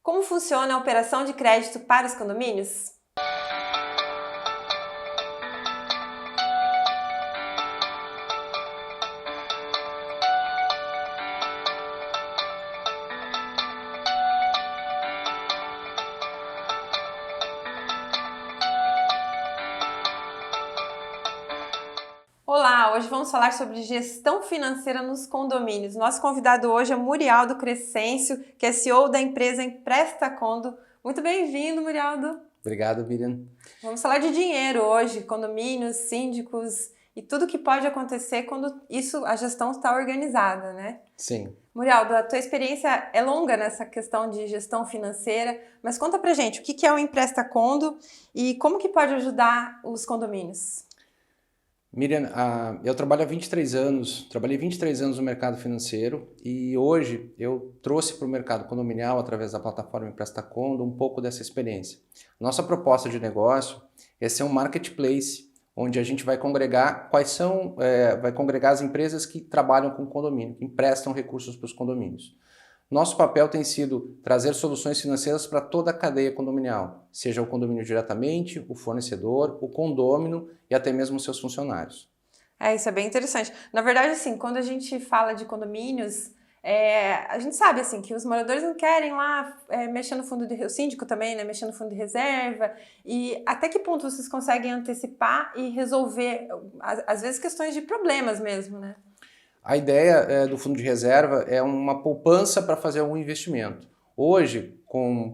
Como funciona a operação de crédito para os condomínios? Olá, hoje vamos falar sobre gestão financeira nos condomínios. Nosso convidado hoje é Murialdo Crescêncio, que é CEO da empresa Empresta Condo. Muito bem-vindo, Murialdo. Obrigado, Miriam. Vamos falar de dinheiro hoje, condomínios, síndicos e tudo que pode acontecer quando a gestão está organizada, né? Sim. Murialdo, a tua experiência é longa nessa questão de gestão financeira, mas conta pra gente o que é o Empresta Condo e como que pode ajudar os condomínios? Miriam, eu trabalho há 23 anos, trabalhei 23 anos no mercado financeiro e hoje eu trouxe para o mercado condominial, através da plataforma Empresta Condo, um pouco dessa experiência. Nossa proposta de negócio é ser um marketplace, onde a gente vai congregar vai congregar as empresas que trabalham com condomínio, que emprestam recursos para os condomínios. Nosso papel tem sido trazer soluções financeiras para toda a cadeia condominial, seja o condomínio diretamente, o fornecedor, o condômino e até mesmo os seus funcionários. Isso é bem interessante. Na verdade, assim, quando a gente fala de condomínios, a gente sabe assim que os moradores não querem lá mexer no fundo o síndico também, né, mexer no fundo de reserva. E até que ponto vocês conseguem antecipar e resolver, às vezes, questões de problemas mesmo, né? A ideia do fundo de reserva é uma poupança para fazer algum investimento. Hoje,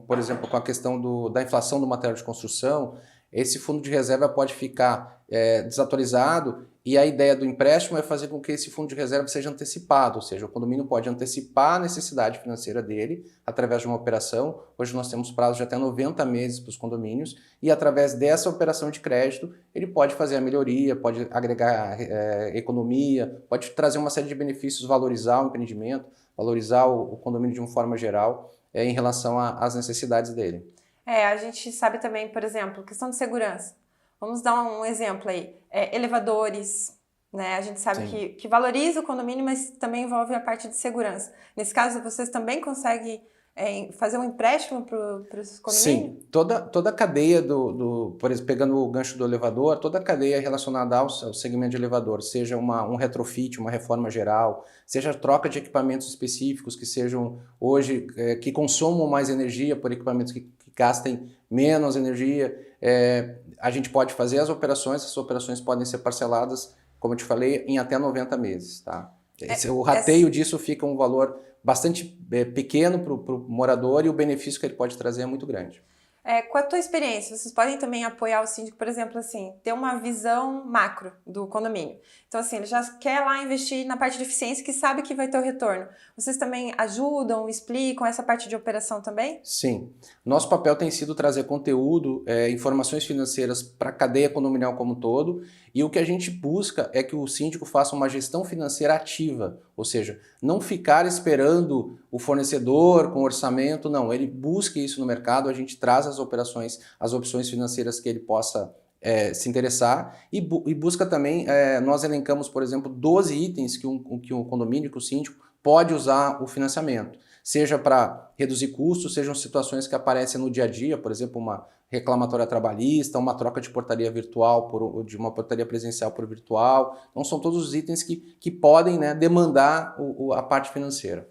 por exemplo, com a questão da inflação do material de construção, esse fundo de reserva pode ficar desatualizado e a ideia do empréstimo é fazer com que esse fundo de reserva seja antecipado, ou seja, o condomínio pode antecipar a necessidade financeira dele através de uma operação. Hoje nós temos prazo de até 90 meses para os condomínios e através dessa operação de crédito ele pode fazer a melhoria, pode agregar economia, pode trazer uma série de benefícios, valorizar o empreendimento, valorizar o condomínio de uma forma geral em relação às necessidades dele. A gente sabe também, por exemplo, questão de segurança. Vamos dar um exemplo aí. Elevadores, né? A gente sabe que valoriza o condomínio, mas também envolve a parte de segurança. Nesse caso, vocês também conseguem fazer um empréstimo para os condomínios? Sim, toda a cadeia por exemplo, pegando o gancho do elevador, toda a cadeia relacionada ao segmento de elevador, seja um retrofit, uma reforma geral, seja troca de equipamentos específicos que sejam hoje, que consumam mais energia por equipamentos que gastem menos energia, a gente pode fazer essas operações podem ser parceladas, como eu te falei, em até 90 meses, tá? O rateio disso fica um valor bastante pequeno para o morador e o benefício que ele pode trazer é muito grande. Com a tua experiência, vocês podem também apoiar o síndico, por exemplo, assim, ter uma visão macro do condomínio. Então, assim, ele já quer lá investir na parte de eficiência que sabe que vai ter o retorno. Vocês também ajudam, explicam essa parte de operação também? Sim. Nosso papel tem sido trazer conteúdo, informações financeiras para a cadeia condominial como um todo, e o que a gente busca é que o síndico faça uma gestão financeira ativa, ou seja, não ficar esperando o fornecedor com orçamento, não, ele busque isso no mercado, a gente traz as opções financeiras que ele possa se interessar e busca também, nós elencamos, por exemplo, 12 itens que um condomínio, que o síndico pode usar o financiamento, seja para reduzir custos, sejam situações que aparecem no dia a dia, por exemplo, uma reclamatória trabalhista, uma troca de portaria virtual de uma portaria presencial por virtual. Então são todos os itens que podem, né, demandar a parte financeira.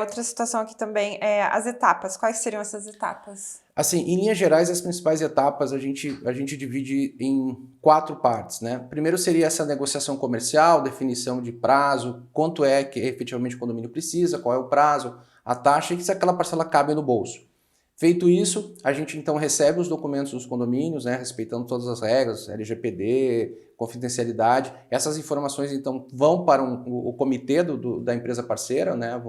Outra situação aqui também é as etapas. Quais seriam essas etapas? Assim, em linhas gerais, as principais etapas a gente divide em 4 partes, né? Primeiro seria essa negociação comercial, definição de prazo, quanto é que efetivamente o condomínio precisa, qual é o prazo, a taxa e se aquela parcela cabe no bolso. Feito isso, a gente então recebe os documentos dos condomínios, né, respeitando todas as regras, LGPD, confidencialidade. Essas informações então vão para o comitê da empresa parceira, né,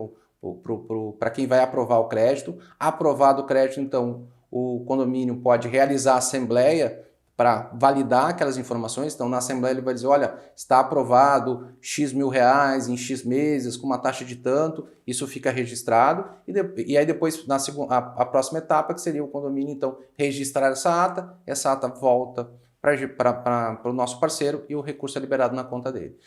para quem vai aprovar o crédito. Aprovado o crédito, então, o condomínio pode realizar a assembleia para validar aquelas informações. Então, na assembleia ele vai dizer, olha, está aprovado X mil reais em X meses, com uma taxa de tanto, isso fica registrado. E aí depois, a próxima etapa, que seria o condomínio, então, registrar essa ata volta para o nosso parceiro e o recurso é liberado na conta dele.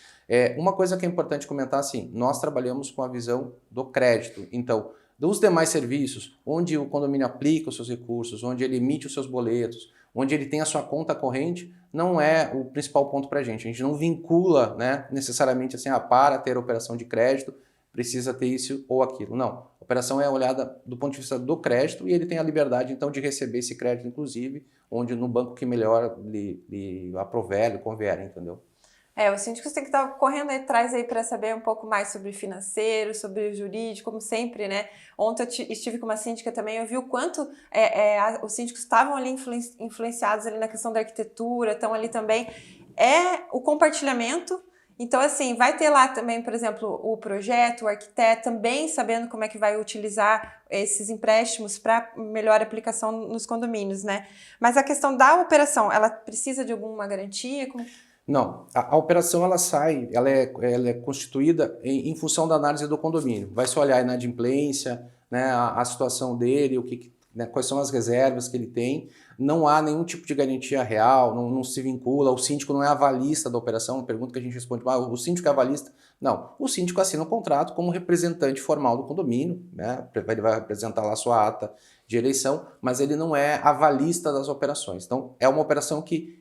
Uma coisa que é importante comentar, assim, nós trabalhamos com a visão do crédito. Então, Dos demais serviços, onde o condomínio aplica os seus recursos, onde ele emite os seus boletos, onde ele tem a sua conta corrente, não é o principal ponto para a gente. A gente não vincula, né, necessariamente assim, para ter operação de crédito, precisa ter isso ou aquilo. Não. A operação é olhada do ponto de vista do crédito e ele tem a liberdade, então, de receber esse crédito, inclusive, onde no banco que melhor lhe aprover, lhe convier, entendeu? Os síndicos têm que estar correndo atrás aí para saber um pouco mais sobre financeiro, sobre jurídico, como sempre, né? Ontem eu estive com uma síndica também, eu vi o quanto os síndicos estavam ali influenciados ali na questão da arquitetura, estão ali também. É o compartilhamento. Então, assim, vai ter lá também, por exemplo, o projeto, o arquiteto também sabendo como é que vai utilizar esses empréstimos para melhor aplicação nos condomínios, né? Mas a questão da operação, ela precisa de alguma garantia? Não, a operação ela é constituída em função da análise do condomínio. Vai se olhar a inadimplência, né, a situação dele, né, quais são as reservas que ele tem. Não há nenhum tipo de garantia real, não se vincula, o síndico não é avalista da operação. Uma pergunta que a gente responde, o síndico é avalista? Não, o síndico assina um contrato como representante formal do condomínio, né, ele vai apresentar lá a sua ata de eleição, mas ele não é avalista das operações. Então, é uma operação que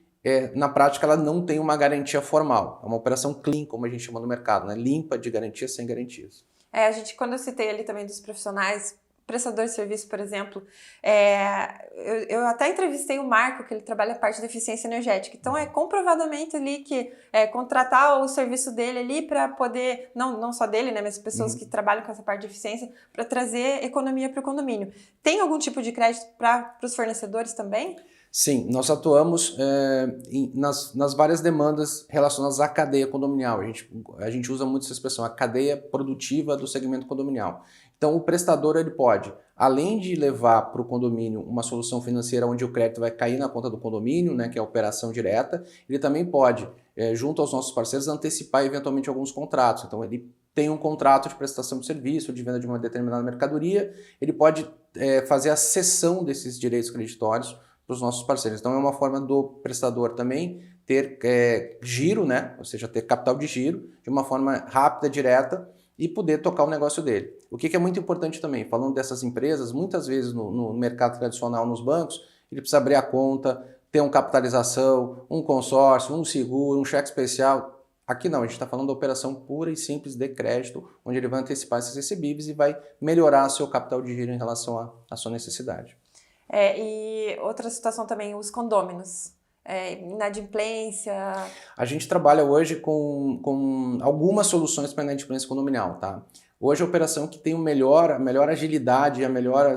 na prática, ela não tem uma garantia formal. É uma operação clean, como a gente chama no mercado, né? Limpa de garantias, sem garantias. Quando eu citei ali também dos profissionais, prestador de serviço, por exemplo, eu até entrevistei o Marco, que ele trabalha a parte da eficiência energética. Então, comprovadamente ali que contratar o serviço dele ali para poder, não só dele, né, mas pessoas que trabalham com essa parte de eficiência, para trazer economia para o condomínio. Tem algum tipo de crédito para os fornecedores também? Sim, nós atuamos nas várias demandas relacionadas à cadeia condominial. A gente usa muito essa expressão, a cadeia produtiva do segmento condominial. Então, o prestador ele pode, além de levar para o condomínio uma solução financeira onde o crédito vai cair na conta do condomínio, né, que é a operação direta, ele também pode, junto aos nossos parceiros, antecipar eventualmente alguns contratos. Então, ele tem um contrato de prestação de serviço, de venda de uma determinada mercadoria, ele pode fazer a cessão desses direitos creditórios para os nossos parceiros. Então, é uma forma do prestador também ter giro, né? Ou seja, ter capital de giro de uma forma rápida, direta e poder tocar o negócio dele. O que é muito importante também, falando dessas empresas, muitas vezes no mercado tradicional, nos bancos, ele precisa abrir a conta, ter uma capitalização, um consórcio, um seguro, um cheque especial. Aqui não, a gente está falando da operação pura e simples de crédito, onde ele vai antecipar esses recebíveis e vai melhorar seu capital de giro em relação à sua necessidade. E outra situação também, os condôminos, inadimplência. A gente trabalha hoje com algumas soluções para inadimplência condominial, tá? Hoje a operação que tem a melhor agilidade, a melhor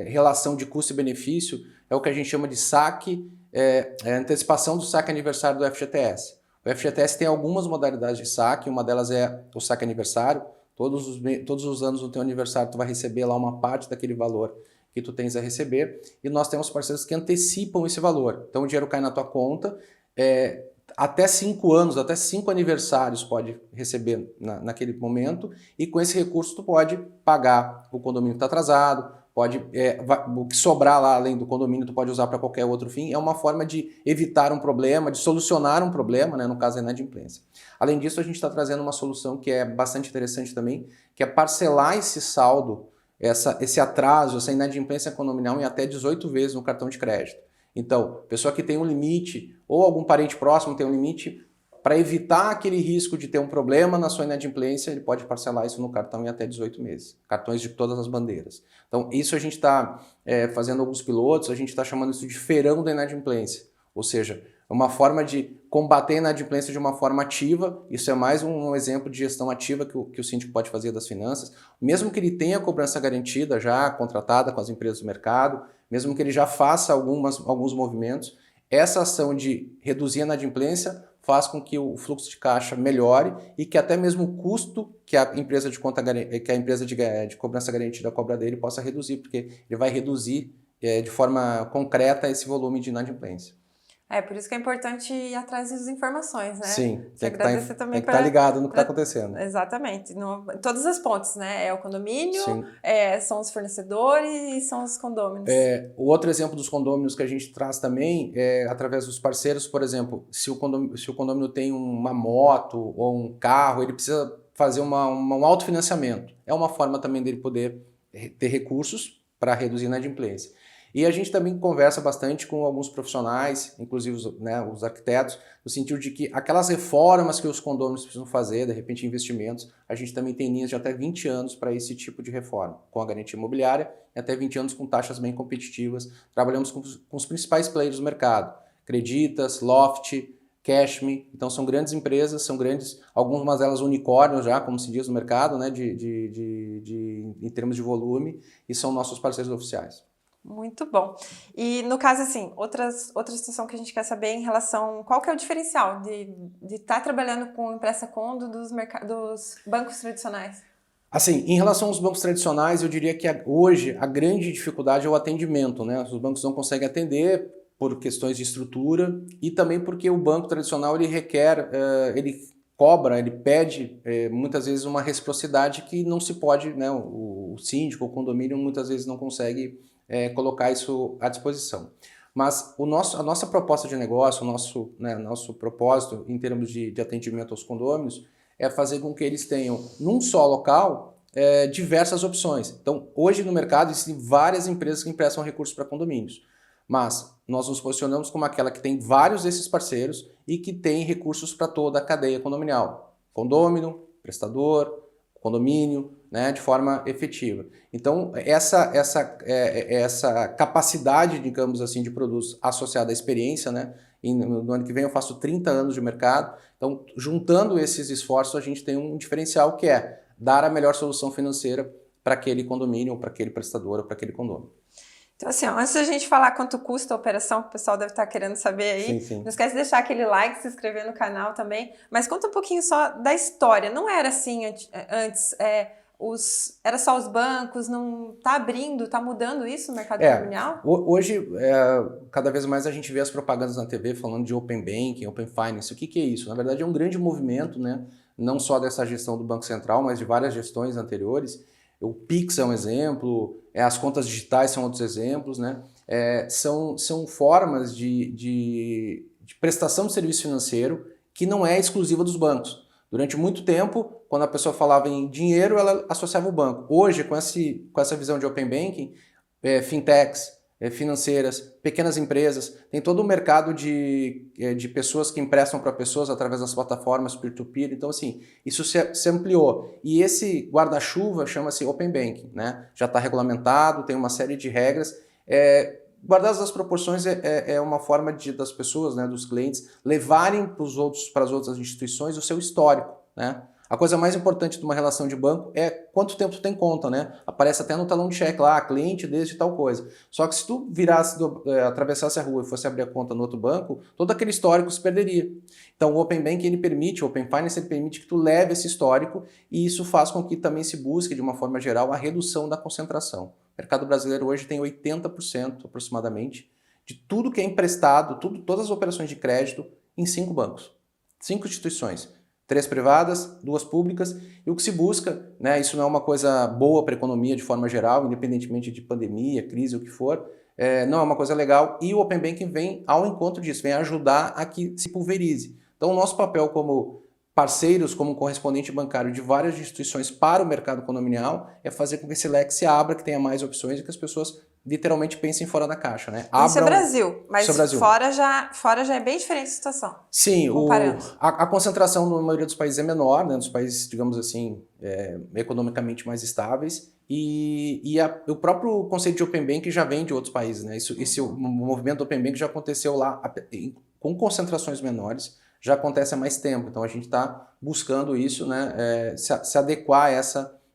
relação de custo e benefício é o que a gente chama de saque, antecipação do saque aniversário do FGTS. O FGTS tem algumas modalidades de saque, uma delas é o saque aniversário. Todos os anos no teu aniversário tu vai receber lá uma parte daquele valor que tu tens a receber, e nós temos parceiros que antecipam esse valor. Então o dinheiro cai na tua conta, até 5 anos, até 5 aniversários pode receber naquele momento, e com esse recurso tu pode pagar o condomínio que está atrasado, o que sobrar lá além do condomínio tu pode usar para qualquer outro fim. É uma forma de evitar um problema, de solucionar um problema, né, no caso da inadimplência. Além disso, a gente está trazendo uma solução que é bastante interessante também, que é parcelar esse saldo, esse atraso, essa inadimplência condominial em até 18 vezes no cartão de crédito. Então, pessoa que tem um limite, ou algum parente próximo tem um limite, para evitar aquele risco de ter um problema na sua inadimplência, ele pode parcelar isso no cartão em até 18 meses. Cartões de todas as bandeiras. Então, isso a gente está fazendo alguns pilotos, a gente está chamando isso de feirão da inadimplência. Ou seja, é uma forma de combater a inadimplência de uma forma ativa. Isso é mais um exemplo de gestão ativa que o síndico pode fazer das finanças. Mesmo que ele tenha a cobrança garantida já contratada com as empresas do mercado, mesmo que ele já faça alguns movimentos, essa ação de reduzir a inadimplência faz com que o fluxo de caixa melhore e que até mesmo o custo que a empresa de cobrança garantida cobra dele possa reduzir, porque ele vai reduzir de forma concreta esse volume de inadimplência. Por isso que é importante ir atrás das informações, né? Sim, tem que estar ligado no que está acontecendo. Exatamente, em todas as pontes, né? É o condomínio, Sim. São os fornecedores e são os condôminos. O outro exemplo dos condôminos que a gente traz também é através dos parceiros, por exemplo, se o condomínio tem uma moto ou um carro, ele precisa fazer um autofinanciamento. É uma forma também dele poder ter recursos para reduzir a inadimplência. E a gente também conversa bastante com alguns profissionais, inclusive os arquitetos, no sentido de que aquelas reformas que os condôminos precisam fazer, de repente investimentos, a gente também tem linhas de até 20 anos para esse tipo de reforma, com a garantia imobiliária, e até 20 anos com taxas bem competitivas. Trabalhamos com os principais players do mercado, Creditas, Loft, Cashme, então são grandes empresas, são grandes, algumas delas unicórnios já, como se diz no mercado, né, em termos de volume, e são nossos parceiros oficiais. Muito bom. E no caso, assim, outra situação que a gente quer saber em relação, qual que é o diferencial de estar trabalhando com empresta condo dos bancos tradicionais? Assim, em relação aos bancos tradicionais, eu diria que hoje a grande dificuldade é o atendimento, né? Os bancos não conseguem atender por questões de estrutura e também porque o banco tradicional ele requer, ele cobra, ele pede muitas vezes uma reciprocidade que não se pode, né? O síndico, o condomínio muitas vezes não consegue colocar isso à disposição. Mas a nossa proposta de negócio, nosso propósito em termos de atendimento aos condôminos é fazer com que eles tenham, num só local, diversas opções. Então, hoje no mercado existem várias empresas que emprestam recursos para condomínios, mas nós nos posicionamos como aquela que tem vários desses parceiros e que tem recursos para toda a cadeia condominial. Condômino, prestador, condomínio, né, de forma efetiva. Então, essa capacidade, digamos assim, de produtos associada à experiência, né, no ano que vem eu faço 30 anos de mercado, então, juntando esses esforços, a gente tem um diferencial que é dar a melhor solução financeira para aquele condomínio, ou para aquele prestador, ou para aquele condomínio. Então, assim, ó, antes da gente falar quanto custa a operação, que o pessoal deve estar querendo saber aí, Sim, sim. Não esquece de deixar aquele like, se inscrever no canal também, mas conta um pouquinho só da história. Não era assim antes, era só os bancos, não está abrindo, está mudando isso no mercado condominial? Hoje, cada vez mais a gente vê as propagandas na TV falando de Open Banking, Open Finance. O que é isso? Na verdade, é um grande movimento, né? Não só dessa gestão do Banco Central, mas de várias gestões anteriores. O Pix é um exemplo, as contas digitais são outros exemplos, né? São formas de prestação de serviço financeiro que não é exclusiva dos bancos. Durante muito tempo, quando a pessoa falava em dinheiro, ela associava o banco. Hoje, com essa visão de Open Banking, fintechs, financeiras, pequenas empresas, tem todo um mercado de pessoas que emprestam para pessoas através das plataformas peer-to-peer. Então, assim, isso se ampliou. E esse guarda-chuva chama-se Open Banking, né? Já está regulamentado, tem uma série de regras. Guardadas as proporções, é uma forma das pessoas, né, dos clientes, levarem para as outras instituições o seu histórico, né? A coisa mais importante de uma relação de banco é quanto tempo tu tem conta, né? Aparece até no talão de cheque lá, cliente desde tal coisa. Só que se tu atravessasse a rua e fosse abrir a conta no outro banco, todo aquele histórico se perderia. Então o Open Bank, o Open Finance, ele permite que tu leve esse histórico e isso faz com que também se busque, de uma forma geral, a redução da concentração. O mercado brasileiro hoje tem 80% aproximadamente de tudo que é emprestado, todas as operações de crédito em 5 bancos, 5 instituições. 3 privadas, 2 públicas, e o que se busca, né, isso não é uma coisa boa para a economia de forma geral, independentemente de pandemia, crise, o que for, não é uma coisa legal, e o Open Banking vem ao encontro disso, vem ajudar a que se pulverize. Então o nosso papel como parceiros, como correspondente bancário de várias instituições para o mercado condominial, é fazer com que esse leque se abra, que tenha mais opções e que as pessoas literalmente pensem fora da caixa, né? Isso é Brasil, mas fora já é bem diferente a situação. Sim, a concentração na maioria dos países é menor, né? Nos países, digamos assim, economicamente mais estáveis, e o próprio conceito de Open Bank já vem de outros países, né? O movimento do Open Bank já aconteceu lá com concentrações menores, já acontece há mais tempo, então a gente está buscando isso, né? Se adequar a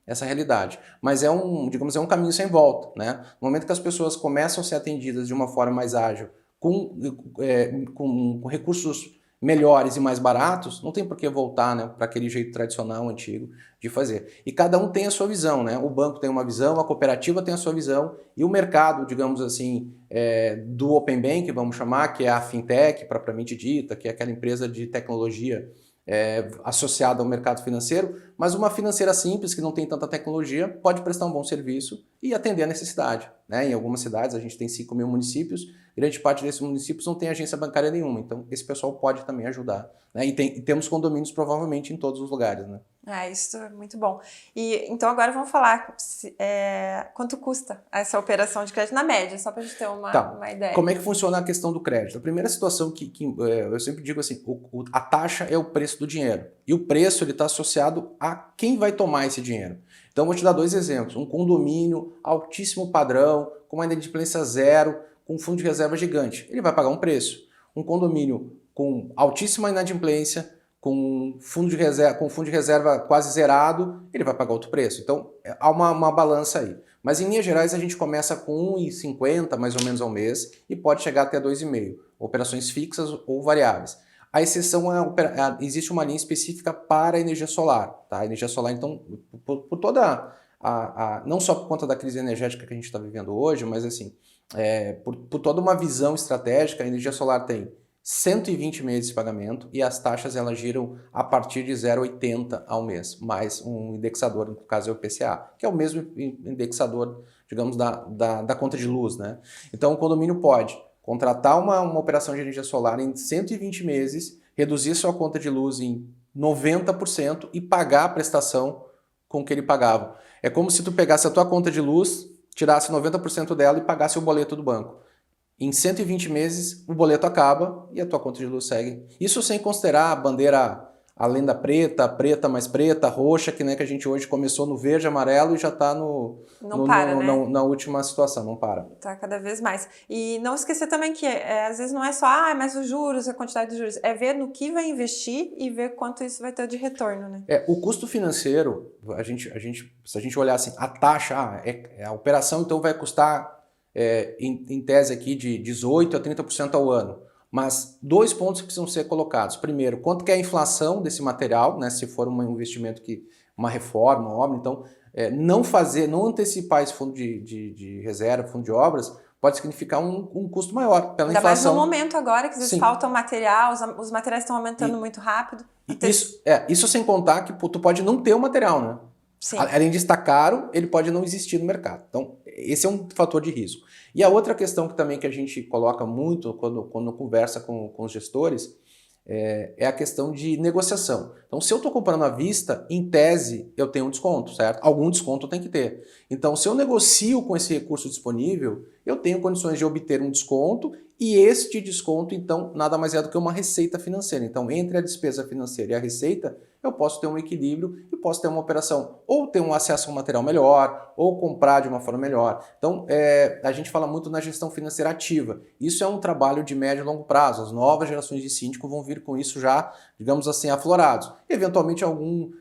essa realidade. Mas é um caminho sem volta, né? No momento que as pessoas começam a ser atendidas de uma forma mais ágil, com recursos melhores e mais baratos, não tem por que voltar, né, para aquele jeito tradicional, antigo de fazer. E cada um tem a sua visão, né? O banco tem uma visão, a cooperativa tem a sua visão, e o mercado, digamos assim, do Open Bank, vamos chamar, que é a fintech propriamente dita, que é aquela empresa de tecnologia associada ao mercado financeiro, mas uma financeira simples, que não tem tanta tecnologia, pode prestar um bom serviço e atender a necessidade, né? Em algumas cidades, a gente tem 5 mil municípios, grande parte desses municípios não tem agência bancária nenhuma, então esse pessoal pode também ajudar, né? E temos condomínios provavelmente em todos os lugares, né? Isso é muito bom. E então agora vamos falar quanto custa essa operação de crédito na média, só para a gente ter uma ideia. Como é que funciona a questão do crédito? A primeira situação que eu sempre digo assim, a taxa é o preço do dinheiro. E o preço está associado a quem vai tomar esse dinheiro. Então vou te dar 2 exemplos. Um condomínio altíssimo padrão, com uma inadimplência zero, com um fundo de reserva gigante. Ele vai pagar um preço. Um condomínio com altíssima inadimplência, com fundo de reserva quase zerado, ele vai pagar outro preço. Então, há uma balança aí. Mas, em linhas gerais, a gente começa com 1,50 mais ou menos ao mês e pode chegar até 2,5, operações fixas ou variáveis. A exceção existe uma linha específica para a energia solar. Tá? A energia solar, então, por toda não só por conta da crise energética que a gente está vivendo hoje, mas assim, por toda uma visão estratégica, a energia solar tem 120 meses de pagamento e as taxas elas giram a partir de 0,80 ao mês, mais um indexador, no caso é o IPCA, que é o mesmo indexador, digamos, da conta de luz, né? Então o condomínio pode contratar uma operação de energia solar em 120 meses, reduzir sua conta de luz em 90% e pagar a prestação com que ele pagava. É como se tu pegasse a tua conta de luz, tirasse 90% dela e pagasse o boleto do banco. Em 120 meses, o boleto acaba e a tua conta de luz segue. Isso sem considerar a bandeira, a lenda preta, preta mais preta, roxa, que a gente hoje começou no verde, amarelo e já está na última situação, não para. Está cada vez mais. E não esquecer também que às vezes não é só, mas os juros, a quantidade de juros, é ver no que vai investir e ver quanto isso vai ter de retorno, né? O custo financeiro, se a gente olhar assim, a taxa, a operação então vai custar em tese aqui de 18% a 30% ao ano. Mas 2 pontos que precisam ser colocados. Primeiro, quanto que é a inflação desse material, né? Se for um investimento uma reforma, uma obra, então não antecipar esse fundo de reserva, fundo de obras, pode significar um custo maior pela inflação. Ainda mais no momento agora, que às vezes falta material, os materiais estão aumentando muito rápido. Isso sem contar que tu pode não ter o material, né? Sim. Além de estar caro, ele pode não existir no mercado. Então, esse é um fator de risco. E a outra questão que a gente coloca muito quando conversa com os gestores é a questão de negociação. Então, se eu estou comprando à vista, em tese, eu tenho um desconto, certo? Algum desconto tem que ter. Então, se eu negocio com esse recurso disponível, eu tenho condições de obter um desconto e este desconto, então, nada mais é do que uma receita financeira. Então, entre a despesa financeira e a receita, eu posso ter um equilíbrio e posso ter uma operação ou ter um acesso a um material melhor ou comprar de uma forma melhor. Então, a gente fala muito na gestão financeira ativa. Isso é um trabalho de médio e longo prazo. As novas gerações de síndico vão vir com isso já, digamos assim, aflorados. Eventualmente, algum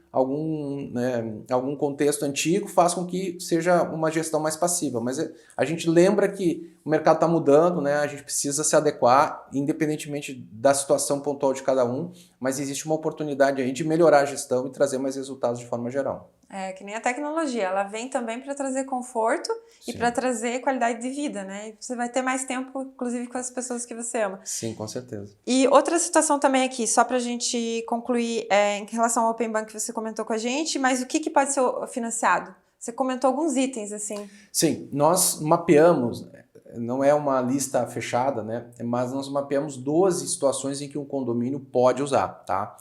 contexto antigo faz com que seja uma gestão mais passiva. Mas a gente lembra que o mercado está mudando, né? A gente precisa se adequar, independentemente da situação pontual de cada um, mas existe uma oportunidade aí de melhorar a gestão e trazer mais resultados de forma geral. Que nem a tecnologia, ela vem também para trazer conforto e para trazer qualidade de vida, né? E você vai ter mais tempo, inclusive, com as pessoas que você ama. Sim, com certeza. E outra situação também aqui, só para a gente concluir, em relação ao Open Bank que você comentou com a gente, mas o que pode ser financiado? Você comentou alguns itens, assim. Sim, nós mapeamos, não é uma lista fechada, né? Mas nós mapeamos 12 situações em que um condomínio pode usar, tá?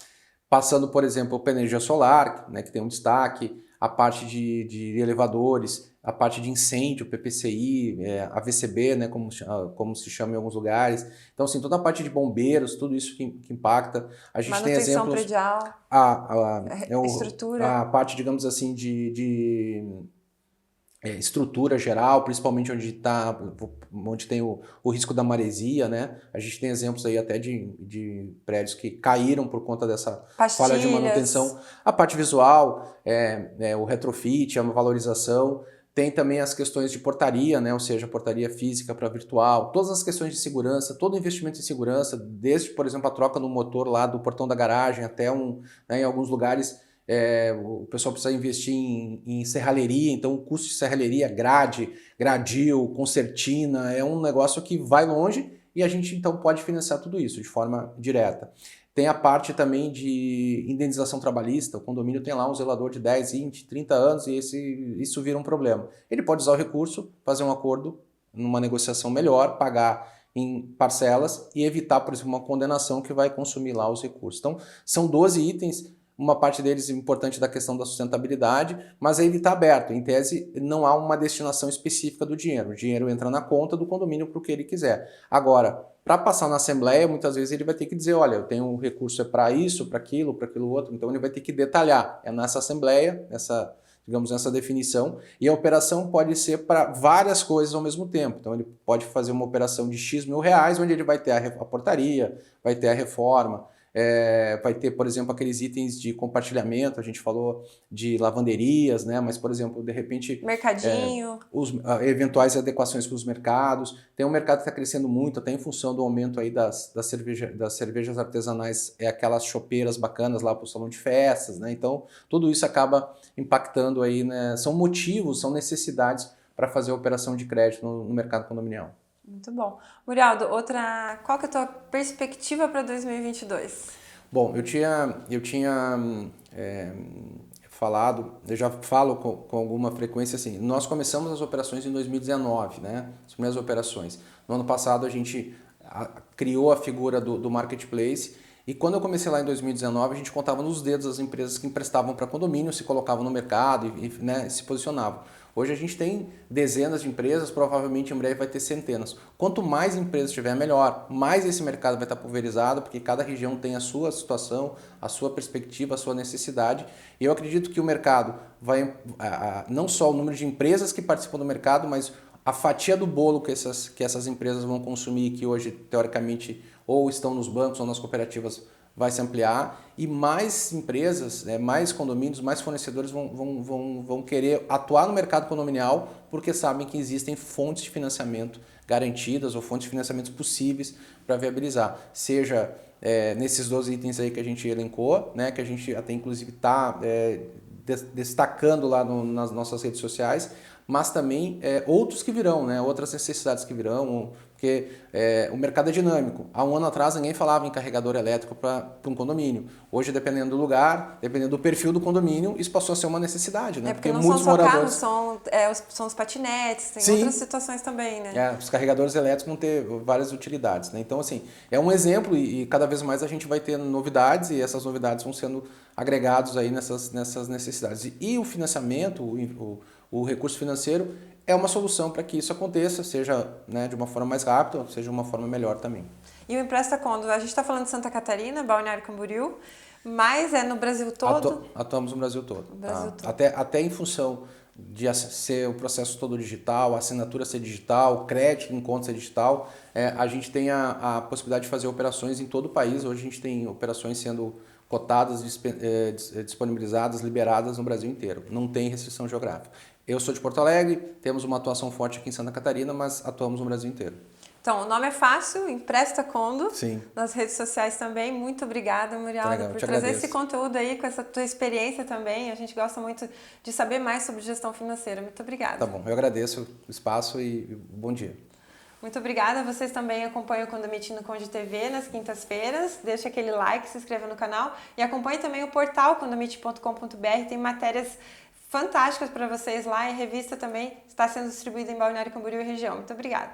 Passando, por exemplo, pela energia solar, né, que tem um destaque, a parte de elevadores, a parte de incêndio, PPCI, a VCB, né, como se chama em alguns lugares. Então, assim, toda a parte de bombeiros, tudo isso que impacta. A gente tem exemplos... predial, estrutura. A parte, digamos assim, de estrutura geral, principalmente onde tem o risco da maresia, né? A gente tem exemplos aí até de prédios que caíram por conta dessa falha de manutenção. A parte visual, o retrofit, a valorização. Tem também as questões de portaria, né? Ou seja, portaria física para virtual, todas as questões de segurança, todo investimento em segurança, desde, por exemplo, a troca no motor lá do portão da garagem até em alguns lugares. O pessoal precisa investir em serralheria, então o custo de serralheria, gradil, concertina, é um negócio que vai longe e a gente então pode financiar tudo isso de forma direta. Tem a parte também de indenização trabalhista, o condomínio tem lá um zelador de 10, 20, 30 anos e isso vira um problema. Ele pode usar o recurso, fazer um acordo numa negociação melhor, pagar em parcelas e evitar, por exemplo, uma condenação que vai consumir lá os recursos. Então, são 12 itens. uma parte deles importante da questão da sustentabilidade, mas aí ele está aberto. Em tese, não há uma destinação específica do dinheiro. O dinheiro entra na conta do condomínio para o que ele quiser. Agora, para passar na Assembleia, muitas vezes ele vai ter que dizer, olha, eu tenho um recurso para isso, para aquilo outro. Então ele vai ter que detalhar. É nessa Assembleia, digamos, essa definição, e a operação pode ser para várias coisas ao mesmo tempo. Então ele pode fazer uma operação de X mil reais, onde ele vai ter a portaria, vai ter a reforma, vai ter, por exemplo, aqueles itens de compartilhamento, a gente falou de lavanderias, né? Mas, por exemplo, de repente... Mercadinho. Eventuais adequações para os mercados. Tem um mercado que está crescendo muito, até em função do aumento aí das cervejas artesanais, aquelas chopeiras bacanas lá para o salão de festas, né? Então, tudo isso acaba impactando aí, né? São motivos, são necessidades para fazer a operação de crédito no mercado condominial. Muito bom. Murialdo, qual que é a tua perspectiva para 2022? Bom, eu tinha falado, eu já falo com alguma frequência assim, nós começamos as operações em 2019, né? As primeiras operações. No ano passado a gente criou a figura do marketplace e quando eu comecei lá em 2019 a gente contava nos dedos as empresas que emprestavam para condomínio, se colocavam no mercado e né, se posicionavam. Hoje a gente tem dezenas de empresas, provavelmente em breve vai ter centenas. Quanto mais empresas tiver, melhor. Mais esse mercado vai estar pulverizado, porque cada região tem a sua situação, a sua perspectiva, a sua necessidade. E eu acredito que o mercado vai, não só o número de empresas que participam do mercado, mas a fatia do bolo que essas empresas vão consumir, que hoje, teoricamente, ou estão nos bancos ou nas cooperativas, vai se ampliar e mais empresas, né, mais condomínios, mais fornecedores vão querer atuar no mercado condominial porque sabem que existem fontes de financiamento garantidas ou fontes de financiamento possíveis para viabilizar. Seja nesses 12 itens aí que a gente elencou, né, que a gente até inclusive está destacando lá nas nossas redes sociais, mas também outros que virão, né, outras necessidades que virão, porque o mercado é dinâmico. Há um ano atrás ninguém falava em carregador elétrico para um condomínio. Hoje, dependendo do lugar, dependendo do perfil do condomínio, isso passou a ser uma necessidade, né? Porque não muitos são só moradores... carros, são os patinetes, tem Sim. Outras situações também, né? Os carregadores elétricos vão ter várias utilidades, né? Então, assim, é um exemplo e cada vez mais a gente vai ter novidades e essas novidades vão sendo agregados aí nessas necessidades. E o financiamento, o recurso financeiro é uma solução para que isso aconteça, seja né, de uma forma mais rápida, seja de uma forma melhor também. E o Empresta Condo, a gente está falando de Santa Catarina, Balneário Camboriú, mas é no Brasil todo? Atuamos no Brasil todo. Todo. Até em função de ser o processo todo digital, a assinatura ser digital, o crédito em conta ser digital, a gente tem a possibilidade de fazer operações em todo o país. Hoje a gente tem operações sendo cotadas, disponibilizadas, liberadas no Brasil inteiro. Não tem restrição geográfica. Eu sou de Porto Alegre, temos uma atuação forte aqui em Santa Catarina, mas atuamos no Brasil inteiro. Então, o nome é fácil, Empresta Condo. Sim. Nas redes sociais também. Muito obrigada, Murialdo, por trazer esse conteúdo aí, com essa tua experiência também. A gente gosta muito de saber mais sobre gestão financeira. Muito obrigada. Tá bom, eu agradeço o espaço e bom dia. Muito obrigada. Vocês também acompanham o Condomite no Conde TV nas quintas-feiras. Deixa aquele like, se inscreva no canal e acompanhe também o portal condomite.com.br. Tem matérias fantásticas para vocês lá e a revista também está sendo distribuída em Balneário Camboriú e região. Muito obrigada.